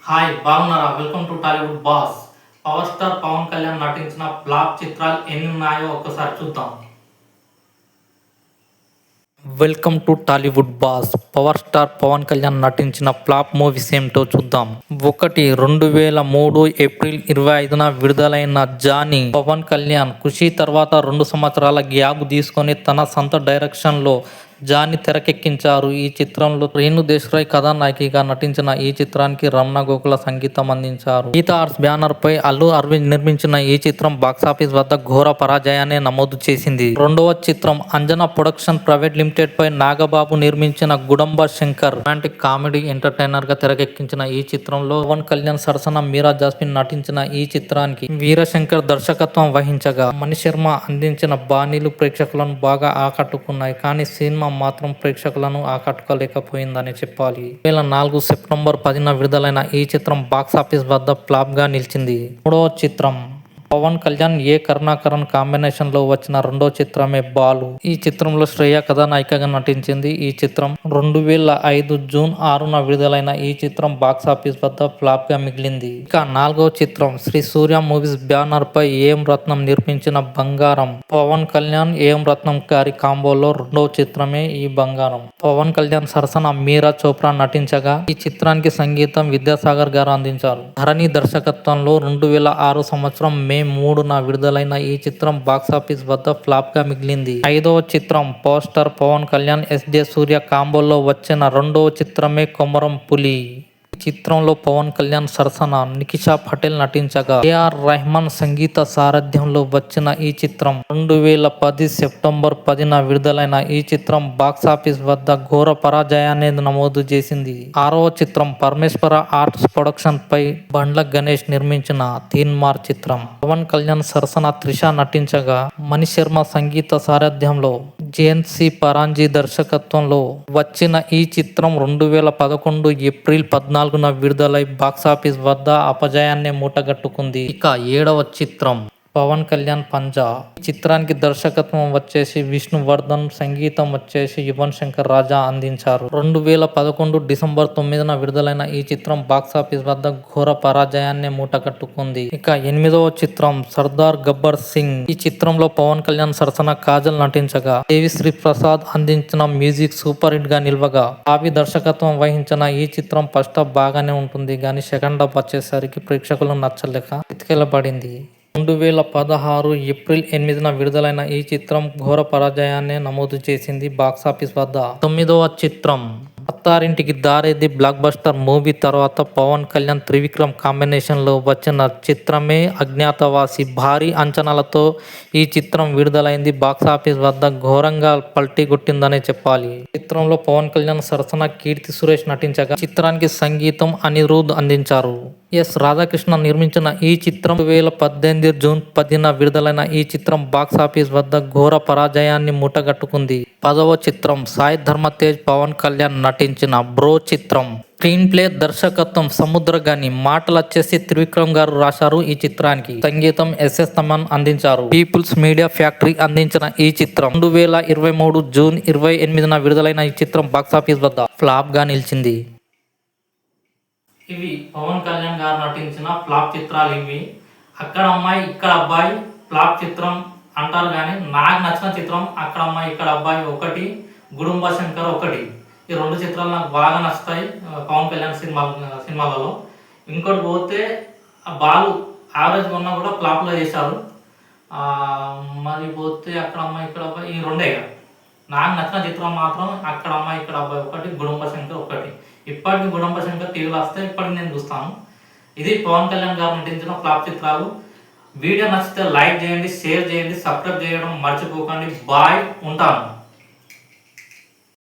Hi బాగున్నారా? Welcome to Tollywood boss. Power star Pawan Kalyan నటించిన flop చిత్రాలు ఎన్ని ఉన్నాయో ఒక్కసారి చూద్దాం. Welcome to Tollywood boss. Power star Pawan Kalyan నటించిన ఫ్లాప్ మూవీస్ ఏమిటో చూద్దాం. 2003 ఏప్రిల్ 25న విడుదలైన జానీ. పవన్ కళ్యాణ్ ఖుషీ తర్వాత 2 సంవత్సరాల గ్యాప్ తీసుకొని తన సొంత డైరెక్షన్లో జానీ తెరకెక్కించారు. ఈ చిత్రంలో రేణు దేశ్రాయ్ కథానాయికగా నటించిన ఈ చిత్రానికి రమణ గోకుల సంగీతం అందించారు. గీతా ఆర్ట్స్ బ్యానర్ పై అల్లు అరవింద్ నిర్మించిన ఈ చిత్రం బాక్సాఫీస్ వద్ద ఘోర పరాజయాన్ని నమోదు చేసింది. రెండవ చిత్రం అంజనా ప్రొడక్షన్ ప్రైవేట్ లిమిటెడ్ పై నాగబాబు నిర్మించిన గుడంబ శంకర్ రొమాంటిక్ కామెడీ ఎంటర్టైనర్ గా తెరకెక్కించిన ఈ చిత్రంలో పవన్ కళ్యాణ్ సరసన మీరా జాస్మిన్ నటించిన ఈ చిత్రానికి వీరశంకర్ దర్శకత్వం వహించగా మణిశర్మ అందించిన బాణీలు ప్రేక్షకులను బాగా ఆకట్టుకున్నాయి. కానీ సినిమా మాత్రం ప్రేక్షకులను ఆకట్టుకోలేకపోయిందని చెప్పాలి. 2004 సెప్టెంబర్ 10న విడుదలైన ఈ చిత్రం బాక్సాఫీస్ వద్ద ఫ్లాప్ గా నిలిచింది. మూడవ చిత్రం పవన్ కళ్యాణ్ ఏ కరుణాకరన్ కాంబినేషన్ లో వచ్చిన రెండో చిత్రమే బాలు. ఈ చిత్రంలో శ్రేయ కథానాయికగా నటించింది. ఈ చిత్రం 2005 జూన్ 6న విడుదలైన ఈ చిత్రం బాక్సాఫీస్ వద్ద ఫ్లాప్ గా మిగిలింది. ఇక నాలుగో చిత్రం శ్రీ సూర్య మూవీస్ బ్యానర్ పై ఏం రత్నం నిర్మించిన బంగారం. పవన్ కళ్యాణ్ ఏం రత్నం గారి కాంబోలో రెండో చిత్రమే ఈ బంగారం. పవన్ కళ్యాణ్ సరసన మీరా చోప్రా నటించగా ఈ చిత్రానికి సంగీతం విద్యాసాగర్ గారు అందించారు. ధరణి దర్శకత్వంలో 2006 సంవత్సరం మే 3న విడుదలైన ఈ చిత్రం బాక్సాఫీస్ వద్ద ఫ్లాప్ గా మిగిలింది. ఐదవ చిత్రం పవర్ స్టార్ పవన్ కళ్యాణ్ ఎస్.జె. సూర్య కాంబోలో వచ్చిన రెండవ చిత్రమే కొమరం పులి. ఈ చిత్రంలో పవన్ కళ్యాణ్ సరసన నికిషా పటేల్ నటించగా ఏఆర్ రెహమాన్ సంగీత సారథ్యంలో వచ్చిన ఈ చిత్రం 2010 సెప్టెంబర్ 10న విడుదలైన ఈ చిత్రం బాక్సాఫీస్ వద్ద ఘోర పరాజయాన్ని నమోదు చేసింది. ఆరవ చిత్రం పరమేశ్వర ఆర్ట్స్ ప్రొడక్షన్ పై బండ్ల గణేష్ నిర్మించిన తీన్మార్ చిత్రం. పవన్ కళ్యాణ్ సరసన త్రిష నటించగా మణిశర్మ సంగీత సారథ్యంలో జేఎన్సీ పరాంజీ దర్శకత్వంలో వచ్చిన ఈ చిత్రం 2011 ఏప్రిల్ 14న విడుదలై బాక్సాఫీస్ వద్ద అపజయాన్ని మూటగట్టుకుంది. ఇక ఏడవ చిత్రం పవన్ కళ్యాణ్ పంజా. ఈ చిత్రానికి దర్శకత్వం వచ్చేసి విష్ణువర్ధన్, సంగీతం వచ్చేసి యువన్ శంకర్ రాజా అందించారు. 2011 డిసెంబర్ 9న విడుదలైన ఈ చిత్రం బాక్సాఫీస్ వద్ద ఘోర పరాజయాన్ని మూటగట్టుకుంది. ఇక ఎనిమిదవ చిత్రం సర్దార్ గబ్బర్ సింగ్. ఈ చిత్రంలో పవన్ కళ్యాణ్ సరసన కాజల్ నటించగా దేవిశ్రీ ప్రసాద్ అందించిన మ్యూజిక్ సూపర్ హిట్ గా నిలవగా ఆవి దర్శకత్వం వహించిన ఈ చిత్రం ఫస్ట్ హాఫ్ బాగానే ఉంటుంది కానీ సెకండ్ హాఫ్ వచ్చేసరికి ప్రేక్షకులు నచ్చలేక ఎత్తుకెళ్లబడింది. 2016 ఏప్రిల్ 8న విడుదలైన ఈ చిత్రం ఘోర పరాజయాన్ని నమోదు చేసింది బాక్సాఫీస్ వద్ద. తొమ్మిదవ చిత్రం Attarintiki Daredi. Block buster movie తర్వాత పవన్ కళ్యాణ్ త్రివిక్రమ్ కాంబినేషన్ లో వచ్చిన చిత్రమే అజ్ఞాతవాసి. భారీ అంచనాలతో ఈ చిత్రం విడుదలైంది. బాక్సాఫీస్ వద్ద ఘోరంగా పల్టీ కొట్టిందనే చెప్పాలి. చిత్రంలో పవన్ కళ్యాణ్ సరసన కీర్తి సురేష్ నటించగా చిత్రానికి సంగీతం అనిరుద్ అందించారు. ఎస్ రాధాకృష్ణ నిర్మించిన ఈ చిత్రం 2018 జూన్ 10న విడుదలైన ఈ చిత్రం బాక్సాఫీస్ వద్ద ఘోర పరాజయాన్ని మూటగట్టుకుంది. 10వ చిత్రం సాయి ధర్మ తేజ్ పవన్ కళ్యాణ్ నటించిన బ్రో చిత్రం. స్క్రీన్ ప్లే దర్శకత్వం సముద్రగాని, మాటలు వచ్చేసి త్రివిక్రమ్ గారు రాశారు. ఈ చిత్రానికి సంగీతం ఎస్ఎస్ తమన్ అందించారు. పీపుల్స్ మీడియా ఫ్యాక్టరీ అందించిన ఈ చిత్రం 2023 జూన్ 28న విడుదలైన ఈ చిత్రం బాక్సాఫీస్ వద్ద ఫ్లాప్ గా నిలిచింది. ఇవి పవన్ కళ్యాణ్ గారు నటించిన ఫ్లాప్ చిత్రాలు. ఇవి అక్కడ అమ్మాయి ఇక్కడ అబ్బాయి ఫ్లాప్ చిత్రం అంటారు కానీ నాకు నచ్చిన చిత్రం అక్కడ అమ్మాయి ఇక్కడ అబ్బాయి ఒకటి, గుడుంబ శంకర్ ఒకటి. ఈ రెండు చిత్రాలు నాకు బాగా నచ్చుతాయి పవన్ కళ్యాణ్ సినిమాలలో. ఇంకోటి పోతే బాలు యావరేజ్గా ఉన్నా కూడా ఫ్లాప్లో చేశారు. మరి పోతే అక్కడ అమ్మాయి ఇక్కడ అబ్బాయి ఈ రెండే. నాకు నచ్చిన చిత్రం మాత్రం అక్కడ అమ్మాయి ఇక్కడ అబ్బాయి ఒకటి, గుడుంబ శంకర్ ఒకటి. ఇప్పటికి గుడంబ శంకర్ టీవీలో వస్తే ఇప్పటికి నేను చూస్తాను. ఇది పవన్ కళ్యాణ్ గారు నటించిన ఫ్లాప్ చిత్రాలు. వీడియో నచ్చితే లైక్ చేయండి, షేర్ చేయండి, సబ్స్క్రైబ్ చేయడం మర్చిపోకండి. బాయ్, ఉంటాను.